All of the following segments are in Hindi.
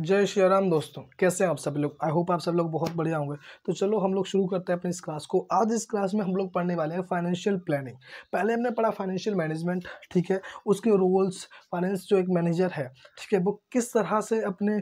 जय श्री राम दोस्तों, कैसे हैं आप सब लोग। आई होप आप सब लोग बहुत बढ़िया होंगे। तो चलो हम लोग शुरू करते हैं अपनी इस क्लास को। आज इस क्लास में हम लोग पढ़ने वाले हैं फाइनेंशियल प्लानिंग। पहले हमने पढ़ा फाइनेंशियल मैनेजमेंट, ठीक है, उसके रूल्स, फाइनेंस जो एक मैनेजर है, ठीक है, वो किस तरह से अपने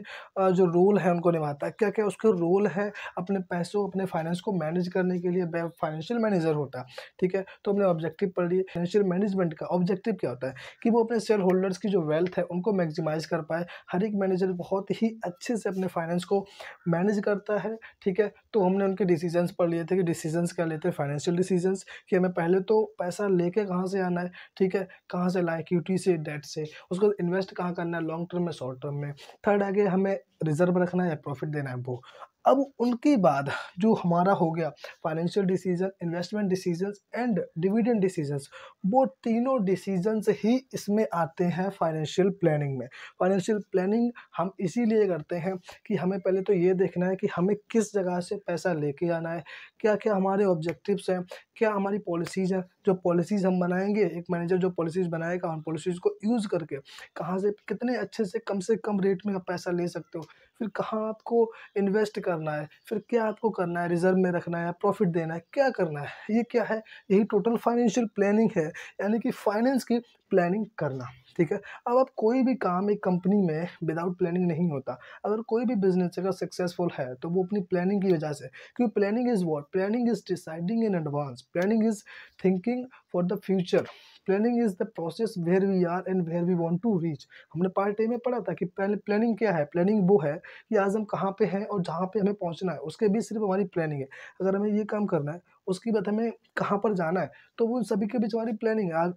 जो रोल है उनको निभाता है, क्या क्या उसके रोल है अपने पैसों, अपने फाइनेंस को मैनेज करने के लिए फाइनेंशियल मैनेजर होता है, ठीक है। तो हमने ऑब्जेक्टिव पढ़ लिए। फाइनेंशियल मैनेजमेंट का ऑब्जेक्टिव क्या होता है कि वो अपने शेयर होल्डर्स की जो वेल्थ है उनको मैक्सिमाइज कर पाए। हर एक मैनेजर बहुत ही अच्छे से अपने फाइनेंस को मैनेज करता है, ठीक है। तो हमने उनके डिसीजंस पढ़ लिए थे कि डिसीजंस क्या लेते हैं, फाइनेंशियल डिसीजंस, कि हमें पहले तो पैसा लेके कहाँ से आना है, ठीक है, कहाँ से लाए, इक्विटी से, डेट से, उसको इन्वेस्ट कहाँ करना है, लॉन्ग टर्म में, शॉर्ट टर्म में। थर्ड आगे हमें रिजर्व रखना है या प्रॉफिट देना है वो। अब उनके बाद जो हमारा हो गया financial decision, investment decisions and dividend decisions, वो तीनों डिसीजंस ही इसमें आते हैं फाइनेंशियल प्लानिंग में। फाइनेंशियल प्लानिंग हम इसीलिए करते हैं कि हमें पहले तो ये देखना है कि हमें किस जगह से पैसा लेके आना है, क्या क्या हमारे ऑब्जेक्टिव्स हैं, क्या हमारी पॉलिसीज़ हैं। जो पॉलिसीज़ हम बनाएंगे, एक मैनेजर जो पॉलिसीज़ बनाएगा, उन पॉलिसीज़ को यूज़ करके कहाँ से कितने अच्छे से कम रेट में आप पैसा ले सकते हो, फिर कहाँ आपको इन्वेस्ट करना है, फिर क्या आपको करना है, रिजर्व में रखना है, प्रॉफिट देना है, क्या करना है, ये क्या है, यही टोटल फाइनेंशियल प्लानिंग है, यानी कि फाइनेंस की प्लानिंग करना, ठीक है। अब आप कोई भी काम एक कंपनी में विदाउट प्लानिंग नहीं होता। अगर कोई भी बिजनेस अगर सक्सेसफुल है तो वो अपनी प्लानिंग की वजह से, क्योंकि planning is what, planning is deciding in advance, planning is thinking for the future, planning is the process where we are and where we want to reach. हमने पार्ट ए में पढ़ा था कि प्लानिंग क्या है। प्लानिंग वो है कि आज हम कहाँ पे हैं और जहाँ पे हमें पहुँचना है, उसके बीच सिर्फ हमारी प्लानिंग है। अगर हमें ये काम करना है, उसके बाद हमें कहाँ पर जाना है, तो वो सभी के बीच हमारी प्लानिंग है।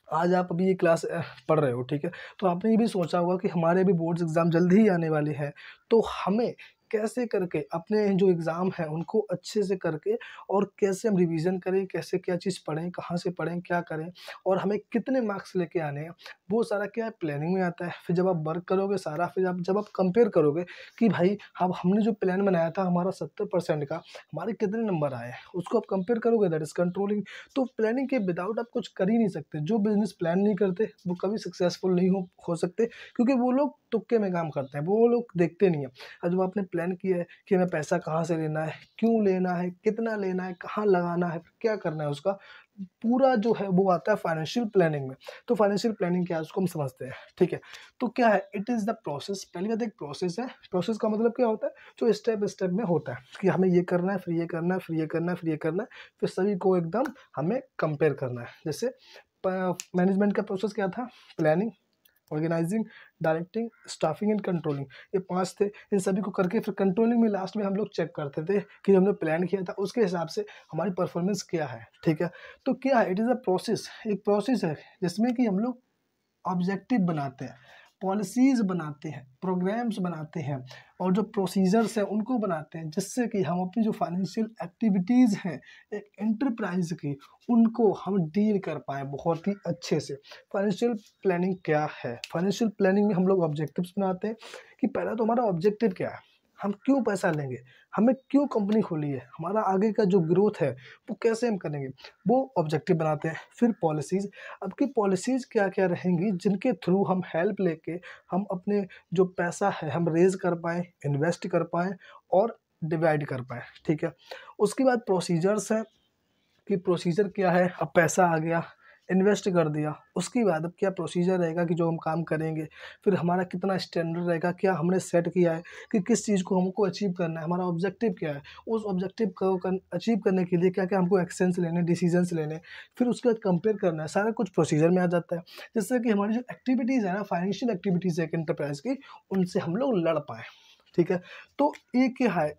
आज आप अभी ये क्लास पढ़ रहे हो, ठीक है, तो आपने ये भी सोचा होगा कि हमारे भी बोर्ड्स एग्ज़ाम जल्दी ही आने वाले हैं, तो हमें कैसे करके अपने जो एग्ज़ाम हैं उनको अच्छे से करके और कैसे हम रिवीजन करें, कैसे क्या चीज़ पढ़ें, कहाँ से पढ़ें, क्या करें और हमें कितने मार्क्स लेके आने हैं, वो सारा क्या है, प्लानिंग में आता है। फिर जब आप वर्क करोगे सारा, फिर आप जब आप कंपेयर करोगे कि भाई अब हमने जो प्लान बनाया था हमारा 70% का, हमारे कितने नंबर आए, उसको आप कंपेयर करोगे, दैट इज़ कंट्रोलिंग। तो प्लानिंग के विदाउट आप कुछ कर ही नहीं सकते। जो बिजनेस प्लान नहीं करते वो कभी सक्सेसफुल नहीं हो सकते, क्योंकि वो लोग तुक्के में काम करते हैं, वो लोग देखते नहीं है। और जब आपने प्लान किया है कि हमें पैसा कहाँ से लेना है, क्यों लेना है, कितना लेना है, कहाँ लगाना है, क्या करना है, उसका पूरा जो है वो आता है फाइनेंशियल प्लानिंग में। तो फाइनेंशियल प्लानिंग क्या है उसको हम समझते हैं, ठीक है। तो क्या है, इट इज़ द प्रोसेस। पहली बात, एक प्रोसेस है। प्रोसेस का मतलब क्या होता है, जो स्टेप स्टेप में होता है कि हमें ये करना है, फिर ये करना है, फिर ये करना है, फिर ये करना है, फिर सभी को एकदम हमें कंपेयर करना है। जैसे मैनेजमेंट का प्रोसेस क्या था, planning, organising, directing, staffing and controlling, ये 5 थे। इन सभी को करके फिर कंट्रोलिंग में लास्ट में हम लोग चेक करते थे कि जो हमने प्लान किया था उसके हिसाब से हमारी परफॉर्मेंस क्या है, ठीक है। तो क्या है, इट इज़ अ प्रोसेस, एक प्रोसेस है जिसमें कि हम लोग ऑब्जेक्टिव बनाते हैं, पॉलिसीज़ बनाते हैं, प्रोग्राम्स बनाते हैं और जो प्रोसीजर्स हैं उनको बनाते हैं, जिससे कि हम अपनी जो फाइनेंशियल एक्टिविटीज़ हैं एक एंटरप्राइज की, उनको हम डील कर पाएँ बहुत ही अच्छे से। फाइनेंशियल प्लानिंग क्या है, फाइनेंशियल प्लानिंग में हम लोग ऑब्जेक्टिव्स बनाते हैं कि पहला तो हमारा ऑब्जेक्टिव क्या है, हम क्यों पैसा लेंगे, हमें क्यों कंपनी खोली है, हमारा आगे का जो ग्रोथ है वो कैसे हम करेंगे, वो ऑब्जेक्टिव बनाते हैं। फिर पॉलिसीज़, अब की पॉलिसीज़ क्या-क्या रहेंगी जिनके थ्रू हम हेल्प लेके हम अपने जो पैसा है हम रेज़ कर पाएँ, इन्वेस्ट कर पाएँ और डिवाइड कर पाएँ, ठीक है। उसके बाद प्रोसीजर्स हैं कि प्रोसीजर क्या है, अब पैसा आ गया, इन्वेस्ट कर दिया, उसके बाद अब क्या प्रोसीजर रहेगा कि जो हम काम करेंगे, फिर हमारा कितना स्टैंडर्ड रहेगा, क्या हमने सेट किया है कि किस चीज़ को हमको अचीव करना है, हमारा ऑब्जेक्टिव क्या है, उस ऑब्जेक्टिव को अचीव करने के लिए क्या-क्या हमको एक्शंस लेने, डिसीजंस लेने, फिर उसके बाद कंपेयर करना है, सारा कुछ प्रोसीजर में आ जाता है। जिससे कि हमारी जो एक्टिविटीज़ है ना, फाइनेंशियल एक्टिविटीज़ है एक एंटरप्राइज़ की, उनसे हम लोग लड़ पाएँ, ठीक है। तो ये क्या है,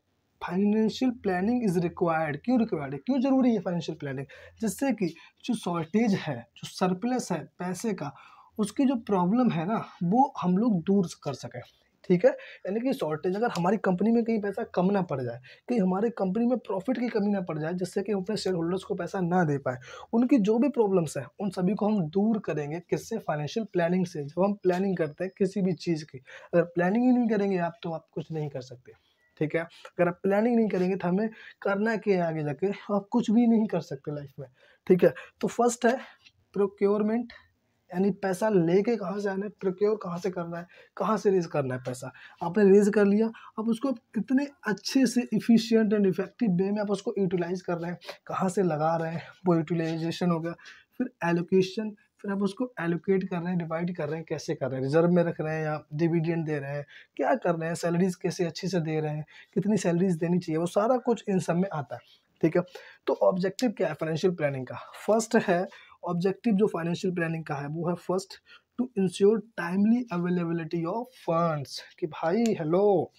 फाइनेंशियल प्लानिंग इज़ रिक्वायर्ड। क्यों रिक्वायर्ड है, क्यों ज़रूरी है फाइनेंशियल प्लानिंग, जिससे कि जो शॉर्टेज है, जो सरप्लस है पैसे का, उसकी जो प्रॉब्लम है ना वो हम लोग दूर कर सकें, ठीक है। यानी कि शॉर्टेज, अगर हमारी कंपनी में कहीं पैसा कम ना पड़ जाए, कहीं हमारे कंपनी में प्रॉफिट की कमी ना पड़ जाए, जिससे कि हम अपने शेयर होल्डर्स को पैसा ना दे पाए, उनकी जो भी प्रॉब्लम्स हैं उन सभी को हम दूर करेंगे, किससे, फाइनेंशियल प्लानिंग से। जब हम प्लानिंग करते हैं किसी भी चीज़ की, अगर प्लानिंग ही नहीं करेंगे आप, तो आप कुछ नहीं कर सकते, ठीक है। अगर आप प्लानिंग नहीं करेंगे तो हमें करना क्या है आगे जाके, आप कुछ भी नहीं कर सकते लाइफ में, ठीक है। तो फर्स्ट है प्रोक्योरमेंट, यानी पैसा लेके कहाँ से आना है, प्रोक्योर कहाँ से करना है, कहाँ से रेज़ करना है पैसा। आपने रेज़ कर लिया, अब उसको आप कितने अच्छे से एफिशिएंट एंड इफेक्टिव वे में आप उसको यूटिलाइज़ कर रहे हैं, कहाँ से लगा रहे हैं, वो यूटिलाइजेशन हो गया। फिर एलोकेशन, फिर आप उसको एलोकेट कर रहे हैं, डिवाइड कर रहे हैं, कैसे कर रहे हैं, रिज़र्व में रख रहे हैं या डिविडेंड दे रहे हैं, क्या कर रहे हैं, सैलरीज़ कैसे अच्छे से दे रहे हैं, कितनी सैलरीज़ देनी चाहिए, वो सारा कुछ इन सब में आता है, ठीक है। तो ऑब्जेक्टिव क्या है फाइनेंशियल प्लानिंग का? फर्स्ट है ऑब्जेक्टिव जो फाइनेंशियल प्लानिंग का है वो है first to ensure timely availability of funds. कि भाई हेलो,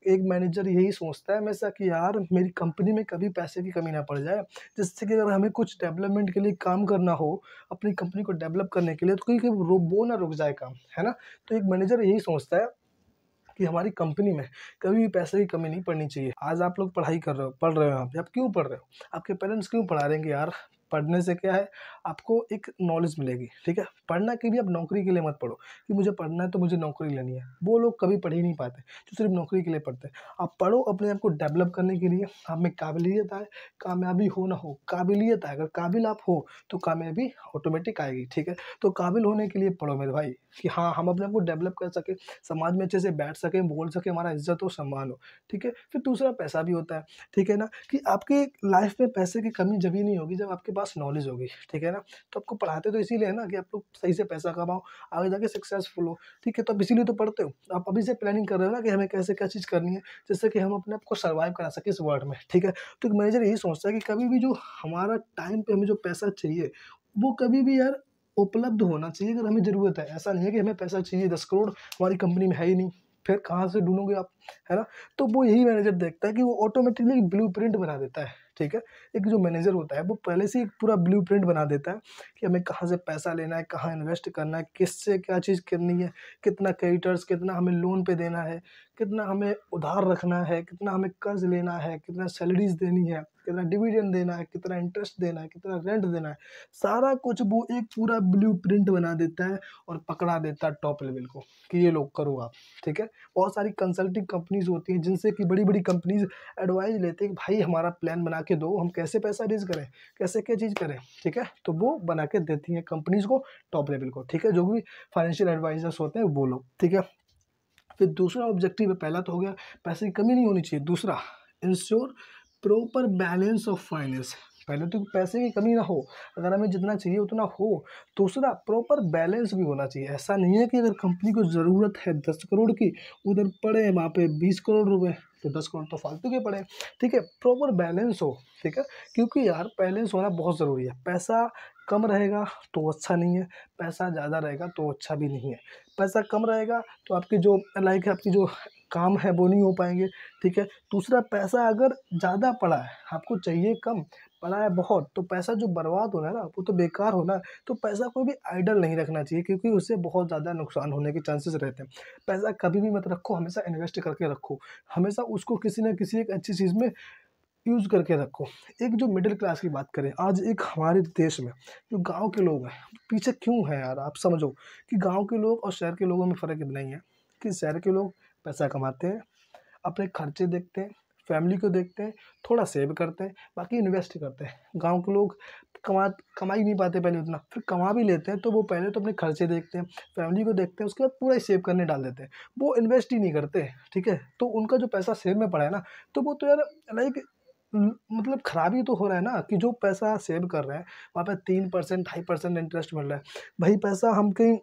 एक मैनेजर यही सोचता है हमेशा कि यार मेरी कंपनी में कभी पैसे की कमी ना पड़ जाए, जिससे कि अगर हमें कुछ डेवलपमेंट के लिए काम करना हो, अपनी कंपनी को डेवलप करने के लिए, तो कहीं कहीं वो ना रुक जाए काम, है ना। तो एक मैनेजर यही सोचता है कि हमारी कंपनी में कभी भी पैसे की कमी नहीं पड़नी चाहिए। आज आप लोग पढ़ाई कर रहे हो, पढ़ रहे हो, आप क्यों पढ़ रहे हो? आपके पेरेंट्स क्यों पढ़ा रहे हैं कि यार पढ़ने से क्या है, आपको एक नॉलेज मिलेगी, ठीक है। पढ़ना कि भी आप नौकरी के लिए मत पढ़ो कि मुझे पढ़ना है तो मुझे नौकरी लेनी है, वो लोग कभी पढ़ ही नहीं पाते जो सिर्फ नौकरी के लिए पढ़ते हैं। आप पढ़ो अपने आप को डेवलप करने के लिए, आप में काबिलियत आए, कामयाबी हो ना हो, काबिलियत आए, अगर काबिल आप हो तो कामयाबी ऑटोमेटिक आएगी, ठीक है। तो काबिल होने के लिए पढ़ो मेरे भाई, कि हाँ हम अपने आप को डेवलप कर सके, समाज में अच्छे से बैठ सकें, बोल सकें, हमारा इज़्ज़त हो, सम्मान हो, ठीक है। फिर दूसरा पैसा भी होता है, ठीक है ना, कि आपके लाइफ में पैसे की कमी जभी नहीं होगी जब आपके पास नॉलेज होगी, ठीक है ना। तो आपको पढ़ाते तो इसीलिए है ना कि आप लोग सही से पैसा कमाओ, आगे जाके सक्सेसफुल हो, ठीक है। तो आप इसीलिए तो पढ़ते हो, आप अभी से प्लानिंग कर रहे हो ना कि हमें कैसे क्या चीज़ करनी है, जिससे कि हम अपने आप को सर्वाइव करा सकें इस वर्ल्ड में, ठीक है। तो एक मैनेजर यही सोचता है कि कभी भी जो हमारा टाइम पे हमें जो पैसा चाहिए, वो कभी भी यार उपलब्ध होना चाहिए अगर हमें ज़रूरत है। ऐसा नहीं है कि हमें पैसा चाहिए 10 करोड़, हमारी कंपनी में है ही नहीं, फिर कहाँ से ढूँढोगे आप, है ना? तो वो यही मैनेजर देखता है कि वो ऑटोमेटिकली ब्लूप्रिंट बना देता है, ठीक है? एक जो मैनेजर होता है वो पहले से ही एक पूरा ब्लूप्रिंट बना देता है कि हमें कहाँ से पैसा लेना है, कहाँ इन्वेस्ट करना है, किससे क्या चीज़ करनी है, कितना क्रेडिटर्स, कितना हमें लोन पे देना है, कितना हमें उधार रखना है, कितना हमें कर्ज़ लेना है, कितना सैलरीज़ देनी है, कितना डिविडेंड देना है, कितना इंटरेस्ट देना है, कितना रेंट देना है। सारा कुछ वो एक पूरा ब्लूप्रिंट बना देता है और पकड़ा देता है टॉप लेवल को कि ये लो करो आप, ठीक है। बहुत सारी कंसल्टिंग कंपनीज़ होती हैं जिनसे कि बड़ी-बड़ी कंपनीज़ एडवाइस लेते हैं कि भाई हमारा प्लान बना के दो, हम कैसे पैसा रेज़ करें, कैसे क्या चीज़ करें, ठीक है। तो वो बना के देती हैं कंपनीज़ को, टॉप लेवल को, ठीक है। जो भी फाइनेंशियल एडवाइज़र्स होते हैं वो लोग, ठीक है। फिर दूसरा ऑब्जेक्टिव है, पहला तो हो गया पैसे की कमी नहीं होनी चाहिए, दूसरा ensure proper balance of finance. पहले तो पैसे की कमी ना हो, अगर हमें जितना चाहिए उतना हो। दूसरा प्रॉपर बैलेंस भी होना चाहिए, ऐसा नहीं है कि अगर कंपनी को ज़रूरत है 10 करोड़ की, उधर पड़े हैं वहाँ पे 20 करोड़ रुपए, तो 10 करोड़ तो फालतू के पड़े, ठीक है। प्रॉपर बैलेंस हो, ठीक है, क्योंकि यार बैलेंस होना बहुत ज़रूरी है। पैसा कम रहेगा तो अच्छा नहीं है, पैसा ज़्यादा रहेगा तो अच्छा भी नहीं है। पैसा कम रहेगा तो आपकी जो लाइक आपकी जो काम है वो नहीं हो पाएँगे, ठीक है। दूसरा पैसा अगर ज़्यादा पड़ा है, आपको चाहिए कम, पड़ा है बहुत, तो पैसा जो बर्बाद हो रहा है ना, वो तो बेकार हो रहा है। तो पैसा कोई भी आइडल नहीं रखना चाहिए क्योंकि उससे बहुत ज़्यादा नुकसान होने के चांसेस रहते हैं। पैसा कभी भी मत रखो, हमेशा इन्वेस्ट करके रखो। हमेशा उसको किसी न किसी एक अच्छी चीज़ में यूज़ करके रखो। एक जो मिडल क्लास की बात करें, आज एक हमारे देश में जो गाँव के लोग हैं, पीछे क्यों हैं यार? आप समझो कि गाँव के लोग और शहर के लोगों में फ़र्क इतना ही है कि शहर के लोग पैसा कमाते हैं, अपने खर्चे देखते हैं, फैमिली को देखते हैं, थोड़ा सेव करते हैं, बाकी इन्वेस्ट करते हैं। गाँव के लोग कमा ही नहीं पाते पहले उतना, फिर कमा भी लेते हैं तो वो पहले तो अपने खर्चे देखते हैं, फैमिली को देखते हैं, उसके बाद पूरा ही सेव करने डाल देते हैं। वो इन्वेस्ट ही नहीं करते, ठीक है? तो उनका जो पैसा सेव में पड़ा है ना, तो वो तो यार लाइक मतलब खराब ही तो हो रहा है ना कि जो पैसा सेव कर रहे हैं, वहाँ पे 3% 2.5% इंटरेस्ट मिल रहा है। वही पैसा हम कहीं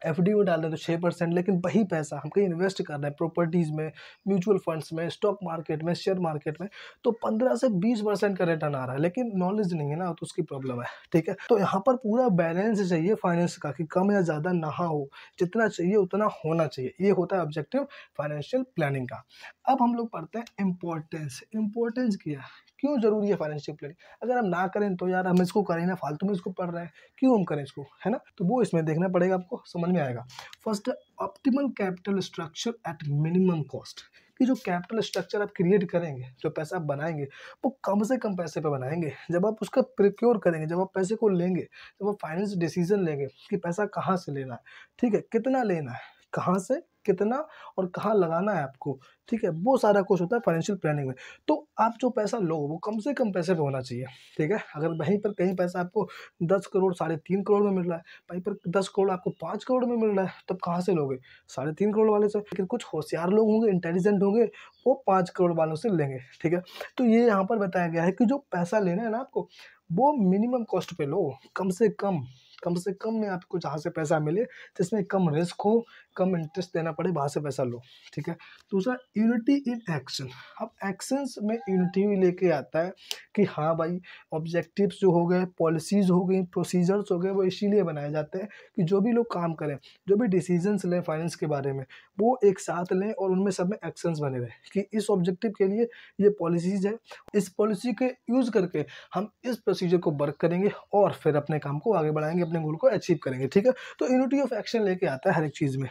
एफडी में डाल दें तो 6%, लेकिन वही पैसा हम कहीं इन्वेस्ट कर रहे हैं प्रॉपर्टीज़ में, म्यूचुअल फंड्स में, स्टॉक मार्केट में, शेयर मार्केट में, तो 15 से 20% का रिटर्न आ रहा है, लेकिन नॉलेज नहीं है ना, तो उसकी प्रॉब्लम है, ठीक है। तो यहाँ पर पूरा बैलेंस चाहिए फाइनेंस का कि कम या ज़्यादा ना हो, जितना चाहिए उतना होना चाहिए। ये होता है ऑब्जेक्टिव फाइनेंशियल प्लानिंग का। अब हम लोग पढ़ते हैं इम्पोर्टेंस। इम्पोर्टेंस क्या है? क्यों ज़रूरी है फाइनेंशियल प्लानिंग? अगर हम ना करें तो यार हम इसको करें ना, फालतू में इसको पढ़ रहे हैं, क्यों हम करें इसको, है ना? तो वो इसमें देखना पड़ेगा, आपको समझ में आएगा। First, optimal capital structure at minimum cost. कि जो कैपिटल स्ट्रक्चर आप क्रिएट करेंगे, जो पैसा आप बनाएँगे, वो कम से कम पैसे पे बनाएँगे। जब आप उसका प्रोक्योर करेंगे, जब आप पैसे को लेंगे, जब आप फाइनेंस डिसीज़न लेंगे कि पैसा कहाँ से लेना है, ठीक है? कितना लेना है, कहाँ से कितना और कहाँ लगाना है आपको, ठीक है, वो सारा कुछ होता है फाइनेंशियल प्लानिंग में। तो आप जो पैसा लो वो कम से कम पैसे पे होना चाहिए, ठीक है। अगर वहीं पर कहीं पैसा आपको 10 करोड़, 3.5 करोड़ में मिल रहा है, वहीं पर 10 करोड़ आपको 5 करोड़ में मिल रहा है, तब कहाँ से लोगे? 3.5 करोड़ वाले से। लेकिन कुछ होशियार लोग होंगे, इंटेलिजेंट होंगे, वो 5 करोड़ वालों से लेंगे, ठीक है। तो ये यहाँ पर बताया गया है कि जो पैसा लेना है ना आपको, वो मिनिमम कॉस्ट पे लो, कम से कम में आपको जहाँ से पैसा मिले, जिसमें कम रिस्क हो, कम इंटरेस्ट देना पड़े, वहाँ से पैसा लो, ठीक है। दूसरा, यूनिटी इन एक्शन। अब एक्शंस में यूनिटी लेके आता है कि हाँ भाई, ऑब्जेक्टिव्स जो हो गए, पॉलिसीज़ हो गई, प्रोसीजर्स हो गए, वो इसीलिए बनाए जाते हैं कि जो भी लोग काम करें, जो भी डिसीजंस लें फाइनेंस के बारे में, वो एक साथ लें और उनमें सब में एक्शंस बने रहें कि इस ऑब्जेक्टिव के लिए ये पॉलिसीज़ है, इस पॉलिसी के यूज़ करके हम इस प्रोसीजर को वर्क करेंगे और फिर अपने काम को आगे बढ़ाएँगे, अपने गोल को अचीव करेंगे, ठीक है। तो यूनिटी ऑफ एक्शन लेके आता है हर एक चीज़ में।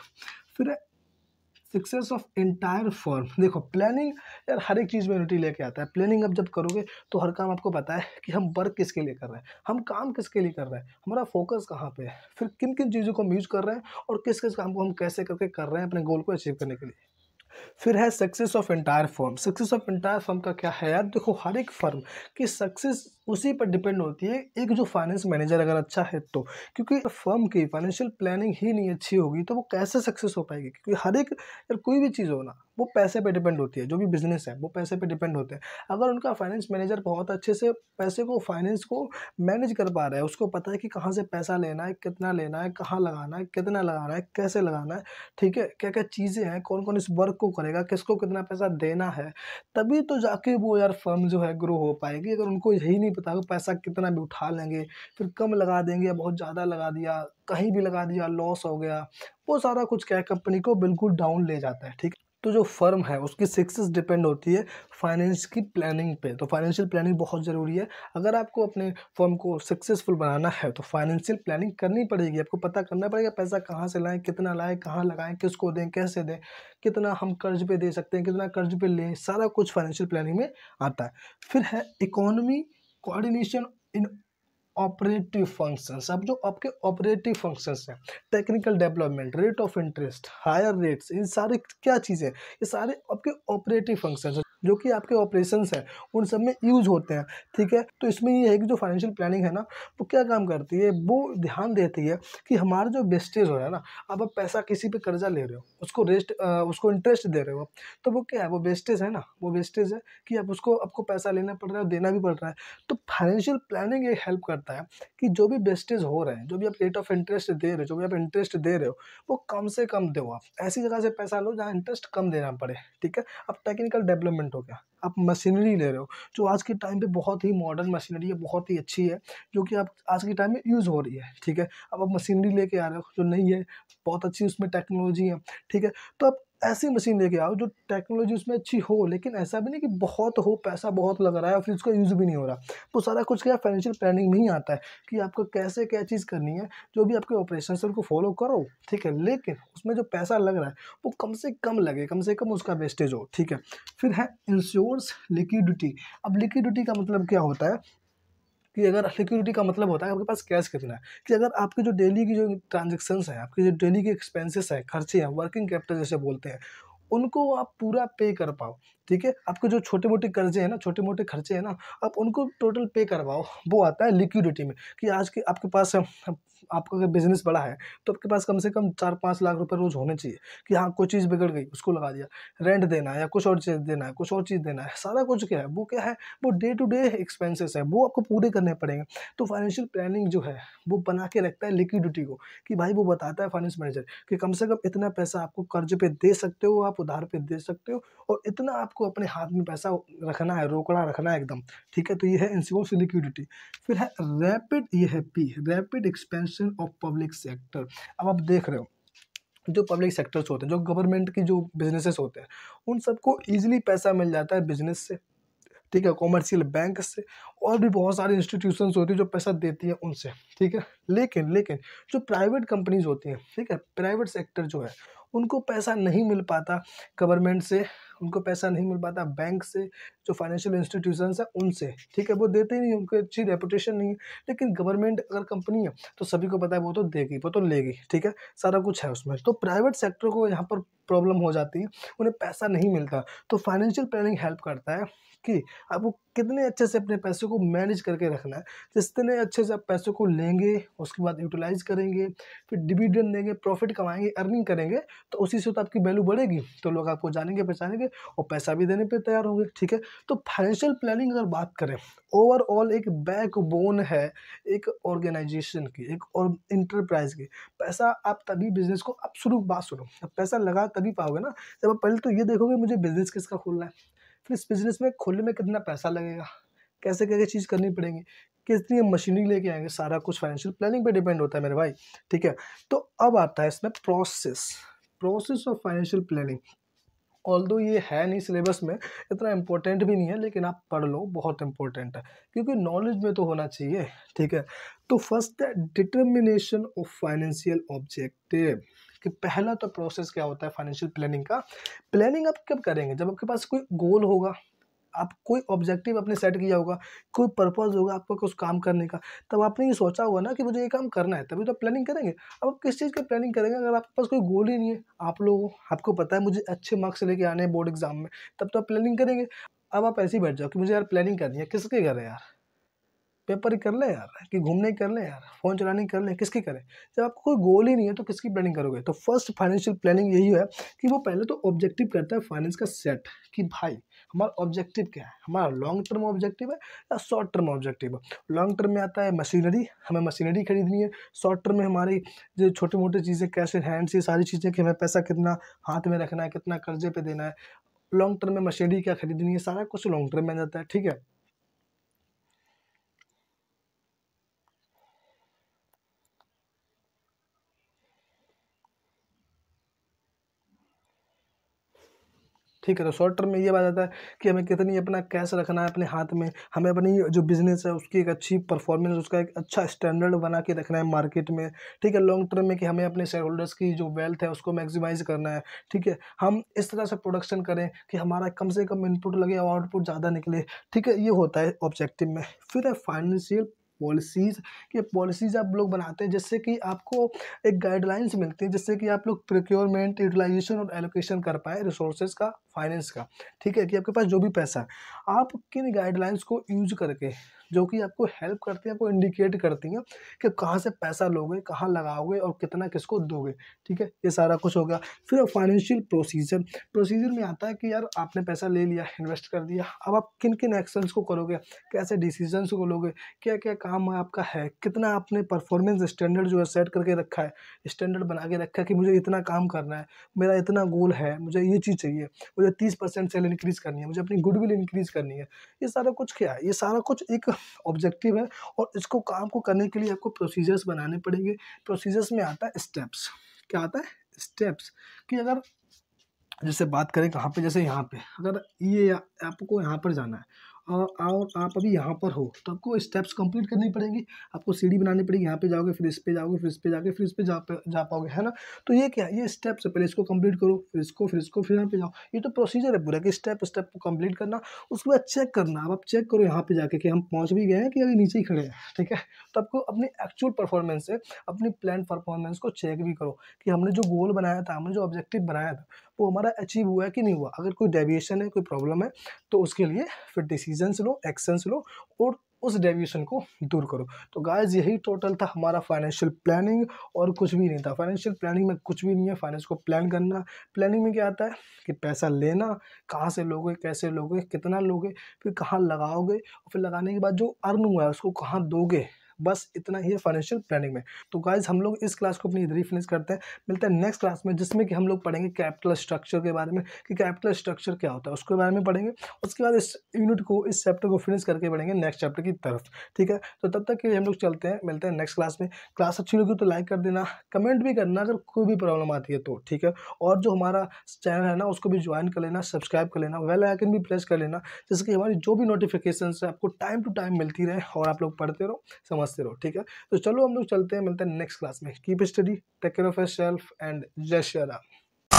फिर है सक्सेस ऑफ एंटायर फर्म। देखो प्लानिंग यार हर एक चीज़ में यूनिटी लेके आता है। प्लानिंग अब जब करोगे तो हर काम आपको पता है कि हम वर्क किसके लिए कर रहे हैं, हम काम किसके लिए कर रहे हैं, हमारा फोकस कहाँ पे है, फिर किन किन चीज़ों को हम यूज़ कर रहे हैं और किस किस काम को हम कैसे करके कर रहे हैं अपने गोल को अचीव करने के लिए। फिर है success of entire firm. Success of entire firm का क्या है यार, देखो हर एक फर्म की सक्सेस उसी पर डिपेंड होती है, एक जो फाइनेंस मैनेजर अगर अच्छा है तो, क्योंकि फर्म की फाइनेंशियल प्लानिंग ही नहीं अच्छी होगी तो वो कैसे सक्सेस हो पाएगी। क्योंकि हर एक यार कोई भी चीज़ हो ना, वो पैसे पे डिपेंड होती है, जो भी बिजनेस है वो पैसे पे डिपेंड होते हैं। अगर उनका फाइनेंस मैनेजर बहुत अच्छे से पैसे को, फाइनेंस को मैनेज कर पा रहा है, उसको पता है कि कहाँ से पैसा लेना है, कितना लेना है, कहाँ लगाना है, कितना लगाना है, कैसे लगाना है, ठीक है, क्या क्या चीज़ें हैं, कौन कौन इस वर्क को करेगा, किसको कितना पैसा देना है, तभी तो जाके वो यार फर्म जो है ग्रो हो पाएगी। अगर उनको यही नहीं पता, कि पैसा कितना भी उठा लेंगे, फिर कम लगा देंगे या बहुत ज़्यादा लगा दिया, कहीं भी लगा दिया, लॉस हो गया, वो सारा कुछ क्या है कंपनी को बिल्कुल डाउन ले जाता है, ठीक है। तो जो फर्म है उसकी सक्सेस डिपेंड होती है फाइनेंस की प्लानिंग पे। तो फाइनेंशियल प्लानिंग बहुत ज़रूरी है। अगर आपको अपने फर्म को सक्सेसफुल बनाना है तो फाइनेंशियल प्लानिंग करनी पड़ेगी। आपको पता करना पड़ेगा पैसा कहाँ से लाएं, कितना लाएं, कहाँ लगाएं, किसको दें, कैसे दें, कितना हम कर्ज पे दे सकते हैं, कितना कर्ज पे लें, सारा कुछ फाइनेंशियल प्लानिंग में आता है। फिर है economy coordination in operative functions. अब जो आपके ऑपरेटिव फंक्शंस हैं, technical development, rate of interest, higher rates, इन सारे क्या चीज़ें हैं, ये सारे आपके ऑपरेटिव फंक्शंस हैं जो कि आपके ऑपरेशंस हैं, उन सब में यूज़ होते हैं, ठीक है। तो इसमें ये है कि जो फाइनेंशियल प्लानिंग है ना, वो क्या काम करती है, वो ध्यान देती है कि हमारा जो वेस्टेज हो रहा है ना, अब आप पैसा किसी पे कर्जा ले रहे हो, उसको इंटरेस्ट दे रहे हो, तो वो क्या है, वो वेस्टेज है ना, वो वेस्टेज है कि आप उसको, आपको पैसा लेना पड़ रहा है और देना भी पड़ रहा है। तो फाइनेंशियल प्लानिंग ये हेल्प करता है कि जो भी वेस्टेज हो रहे हैं, जो भी आप रेट ऑफ इंटरेस्ट दे रहे हो, जो भी आप इंटरेस्ट दे रहे हो, वो कम से कम दो। आप ऐसी जगह से पैसा लो जहाँ इंटरेस्ट कम देना पड़े, ठीक है। अब टेक्निकल डेवलपमेंट हो गया, आप मशीनरी ले रहे हो जो आज के टाइम पे बहुत ही मॉडर्न मशीनरी है, बहुत ही अच्छी है, जो कि आप आज के टाइम में यूज़ हो रही है, ठीक है। अब आप मशीनरी लेके आ रहे हो जो नई है, बहुत अच्छी उसमें टेक्नोलॉजी है, ठीक है। तो आप ऐसी मशीन लेके आओ जो टेक्नोलॉजी उसमें अच्छी हो, लेकिन ऐसा भी नहीं कि बहुत हो, पैसा बहुत लग रहा है और फिर उसका यूज़ भी नहीं हो रहा। वो सारा कुछ क्या फाइनेंशियल प्लानिंग में ही आता है कि आपको कैसे क्या चीज़ करनी है, जो भी आपके ऑपरेशन है उनको फॉलो करो, ठीक है, लेकिन उसमें जो पैसा लग रहा है वो कम से कम लगे, कम से कम उसका वेस्टेज हो, ठीक है। फिर है इंश्योर्स लिक्विडिटी। अब लिक्विडिटी का मतलब क्या होता है कि अगर लिक्विडिटी का मतलब होता है आपके पास कैश कितना है, कि अगर आपके जो डेली की जो ट्रांजेक्शन्स हैं, आपके जो डेली के एक्सपेंसेस हैं, खर्चे हैं, वर्किंग कैपिटल जैसे बोलते हैं, उनको आप पूरा पे कर पाओ, ठीक है। आपके जो छोटे-मोटे कर्ज़े हैं ना, छोटे-मोटे खर्चे हैं ना, आप उनको टोटल पे करवाओ, वो आता है लिक्विडिटी में। कि आज के आपके पास आपका अगर बिज़नेस बड़ा है, तो आपके पास कम से कम 4-5 लाख रुपए रोज़ होने चाहिए कि हाँ, कोई चीज़ बिगड़ गई, उसको लगा दिया। रेंट देना है या कुछ और चीज़ देना है, कुछ और चीज़ देना है, सारा कुछ क्या है, वो डे टू डे एक्सपेंसेस है, वो आपको पूरे करने पड़ेंगे। तो फाइनेंशियल प्लानिंग जो है, वो बना के रखता है लिक्विडिटी को, कि भाई वो बताता है फाइनेंस मैनेजर कि कम से कम इतना पैसा आपको कर्ज़ पे दे सकते हो, आप उधार पे दे सकते हो और इतना आपको अपने हाथ में पैसा रखना है, रोकड़ा रखना है एकदम, ठीक है। तो ये है इंश्योर्स लिक्विडिटी। फिर है रैपिड, ये है P, rapid expansion of public sector. अब आप देख रहे हो जो पब्लिक सेक्टर्स होते हैं, जो गवर्नमेंट की जो बिज़नेसेस होते हैं, उन सबको ईज़िली पैसा मिल जाता है बिज़नेस से, ठीक है, कॉमर्शियल बैंक से और भी बहुत सारी इंस्टीट्यूशंस होती हैं जो पैसा देती हैं उनसे, ठीक है। लेकिन जो प्राइवेट कंपनीज़ होती हैं, ठीक है, प्राइवेट सेक्टर जो है, उनको पैसा नहीं मिल पाता गवर्नमेंट से, उनको पैसा नहीं मिल पाता बैंक से, जो फाइनेंशियल इंस्टीट्यूशंस है उनसे, ठीक है, वो देते ही नहीं, उनकी अच्छी रेपुटेशन नहीं है। लेकिन गवर्नमेंट अगर कंपनी है तो सभी को पता है वो तो देगी, वो तो लेगी, ठीक है, सारा कुछ है उसमें। तो प्राइवेट सेक्टर को यहाँ पर प्रॉब्लम हो जाती है, उन्हें पैसा नहीं मिलता। तो फाइनेंशियल प्लानिंग हेल्प करता है कि आपको कितने अच्छे से अपने पैसे को मैनेज करके रखना है। जितने अच्छे से आप पैसे को लेंगे, उसके बाद यूटिलाइज करेंगे, फिर डिविडेंड देंगे, प्रॉफिट कमाएंगे, अर्निंग करेंगे, तो उसी से तो आपकी वैल्यू बढ़ेगी, तो लोग आपको जानेंगे, पहचानेंगे और पैसा भी देने पे तैयार होंगे, ठीक है। तो फाइनेंशियल प्लानिंग अगर बात करें, ओवरऑल एक बैकबोन है एक ऑर्गेनाइजेशन की, एक और इंटरप्राइज की। पैसा आप तभी बिजनेस को, आप शुरू बात सुनो, अब पैसा लगा तभी पाओगे ना, जब आप पहले तो ये देखोगे मुझे बिजनेस किसका खोलना है, फिर इस बिजनेस में खोलने में कितना पैसा लगेगा, कैसे क्या क्या चीज़ करनी पड़ेगी, कितनी हम मशीनरी लेके आएंगे, सारा कुछ फाइनेंशियल प्लानिंग पे डिपेंड होता है मेरे भाई, ठीक है। तो अब आता है इसमें process of financial planning. Although ये है नहीं सिलेबस में, इतना इम्पोर्टेंट भी नहीं है, लेकिन आप पढ़ लो, बहुत इंपॉर्टेंट है, क्योंकि नॉलेज में तो होना चाहिए, ठीक है। तो फर्स्ट है डिटर्मिनेशन ऑफ फाइनेंशियल ऑब्जेक्टिव, कि पहला तो प्रोसेस क्या होता है फाइनेंशियल प्लानिंग का। प्लानिंग आप कब करेंगे, जब आपके पास कोई गोल होगा, आप कोई ऑब्जेक्टिव आपने सेट किया होगा, कोई पर्पस होगा आपका कुछ काम करने का, तब आपने ये सोचा होगा ना कि मुझे ये काम करना है, तभी तो प्लानिंग करेंगे। अब आप किस चीज़ की प्लानिंग करेंगे अगर आपके पास कोई गोल ही नहीं है, आप लोग, आपको पता है मुझे अच्छे मार्क्स लेके आने हैं बोर्ड एग्जाम में, तब तो आप प्लानिंग करेंगे। अब आप ऐसे ही बैठ जाओ कि मुझे यार प्लानिंग करनी है, किसके करें यार, पेपर ही कर ले यार, कि घूमने ही कर ले यार, फ़ोन चलाने ही कर ले, किसकी करें। जब आपको कोई गोल ही नहीं है तो किसकी प्लानिंग करोगे। तो फर्स्ट फाइनेंशियल प्लानिंग यही है कि वो पहले तो ऑब्जेक्टिव करता है फाइनेंस का सेट, कि भाई हमारा ऑब्जेक्टिव क्या है, हमारा लॉन्ग टर्म ऑब्जेक्टिव है या शॉर्ट टर्म ऑब्जेक्टिव है। लॉन्ग टर्म में आता है मशीनरी, हमें मशीनरी खरीदनी है। शॉर्ट टर्म में हमारी जो छोटी मोटी चीज़ें, कैश इन हैंड, ये सारी चीज़ें कि हमें पैसा कितना हाथ में रखना है, कितना कर्जे पे देना है। लॉन्ग टर्म में मशीनरी क्या खरीदनी है, सारा कुछ लॉन्ग टर्म में आ जाता है, ठीक है। ठीक है, तो शॉर्ट टर्म में ये बात आता है कि हमें कितनी अपना कैश रखना है अपने हाथ में, हमें अपनी जो बिज़नेस है उसकी एक अच्छी परफॉर्मेंस, उसका एक अच्छा स्टैंडर्ड बना के रखना है मार्केट में, ठीक है। लॉन्ग टर्म में कि हमें अपने शेयर होल्डर्स की जो वेल्थ है उसको मैक्सिमाइज़ करना है, ठीक है। हम इस तरह से प्रोडक्शन करें कि हमारा कम से कम इनपुट लगे और आउटपुट ज़्यादा निकले, ठीक है, ये होता है ऑब्जेक्टिव में। फिर है फाइनेंशियल पॉलिसीज़, कि पॉलिसीज़ आप लोग बनाते हैं जिससे कि आपको एक गाइडलाइंस मिलती है, जिससे कि आप लोग प्रोक्योरमेंट, यूटिलाइजेशन और एलोकेशन कर पाएँ रिसोर्सेज का, फाइनेंस का, ठीक है, कि आपके पास जो भी पैसा है, आप किन गाइडलाइंस को यूज़ करके, जो कि आपको हेल्प करती हैं, आपको इंडिकेट करती हैं कि कहाँ से पैसा लोगे, कहाँ लगाओगे और कितना किसको दोगे, ठीक है, ये सारा कुछ होगा। फिर फाइनेंशियल प्रोसीजर में आता है कि यार आपने पैसा ले लिया, इन्वेस्ट कर दिया, अब आप किन-किन एक्शंस को करोगे, कैसे डिसीजंस को लोगे, क्या-क्या काम आपका है, कितना आपने परफॉर्मेंस स्टैंडर्ड जो है सेट करके रखा है, स्टैंडर्ड बना के रखा है कि मुझे इतना काम करना है, मेरा इतना गोल है, मुझे ये चीज़ चाहिए, मुझे 30% सेल इंक्रीज़ करनी है, मुझे अपनी गुडविल इंक्रीज़ करनी है। ये सारा कुछ क्या है, ये सारा कुछ एक ऑब्जेक्टिव है, और इसको काम को करने के लिए आपको प्रोसीजर्स बनाने पड़ेंगे। प्रोसीजर्स में आता है स्टेप्स, क्या आता है स्टेप्स, कि अगर जैसे बात करें कहाँ पे, जैसे यहाँ पे अगर ये आपको यहाँ पर जाना है और आप अभी यहाँ पर हो, तो आपको स्टेप्स कंप्लीट करनी पड़ेंगी, आपको सीढ़ी बनानी पड़ेगी, यहाँ पे जाओगे, फिर इस पे जाओगे, फिर इस पे जाके फिर इस पे जा पाओगे, है ना। तो ये क्या है, ये स्टेप्स है, पहले इसको कंप्लीट करो, फिर इसको फिर यहाँ पे जाओ। ये तो प्रोसीजर है पूरा, कि स्टेप स्टेप को कंप्लीट करना, उसके बाद चेक करना। अब आप चेक करो यहाँ पे जाके कि हम पहुँच भी गए हैं कि अभी नीचे ही खड़े हैं, ठीक है। तो आपको अपनी एक्चुअल परफॉर्मेंस से अपनी प्लान परफॉर्मेंस को चेक भी करो कि हमने जो गोल बनाया था, हमने जो ऑब्जेक्टिव बनाया था, वो हमारा अचीव हुआ है कि नहीं हुआ। अगर कोई डेविएशन है, कोई प्रॉब्लम है, तो उसके लिए फिर डिसीजंस लो, एक्शंस लो और उस डेविएशन को दूर करो। तो गाइस यही टोटल था हमारा फाइनेंशियल प्लानिंग, और कुछ भी नहीं था। फाइनेंशियल प्लानिंग में कुछ भी नहीं है, फाइनेंस को प्लान करना। प्लानिंग में क्या आता है कि पैसा लेना, कहाँ से लोगे, कैसे लोगे, कितना लोगे, फिर कहाँ लगाओगे, और फिर लगाने के बाद जो अर्न हुआ है उसको कहाँ दोगे। बस इतना ही है फाइनेंशियल प्लानिंग में। तो गाइस हम लोग इस क्लास को अपनी इधर ही फिनिश करते हैं। मिलते हैं नेक्स्ट क्लास में, जिसमें कि हम लोग पढ़ेंगे कैपिटल स्ट्रक्चर के बारे में, कि कैपिटल स्ट्रक्चर क्या होता है उसके बारे में पढ़ेंगे। उसके बाद इस यूनिट को, इस चैप्टर को फिनिश करके बढ़ेंगे नेक्स्ट चैप्टर की तरफ, ठीक है। तो तब तक के लिए हम लोग चलते हैं, मिलते हैं नेक्स्ट क्लास में। क्लास अच्छी लगी तो लाइक कर देना, कमेंट भी करना अगर कोई भी प्रॉब्लम आती है तो, ठीक है। और जो हमारा चैनल है ना उसको भी ज्वाइन कर लेना, सब्सक्राइब कर लेना, बेल आइकन भी प्रेस कर लेना, जिससे कि हमारी जो भी नोटिफिकेशन है आपको टाइम टू टाइम मिलती रहे, और आप लोग पढ़ते रहो, समझते रहो, ठीक है। तो चलो हम लोग चलते हैं, मिलते हैं नेक्स्ट क्लास में। Keep study, take care of yourself and जय श्री राम।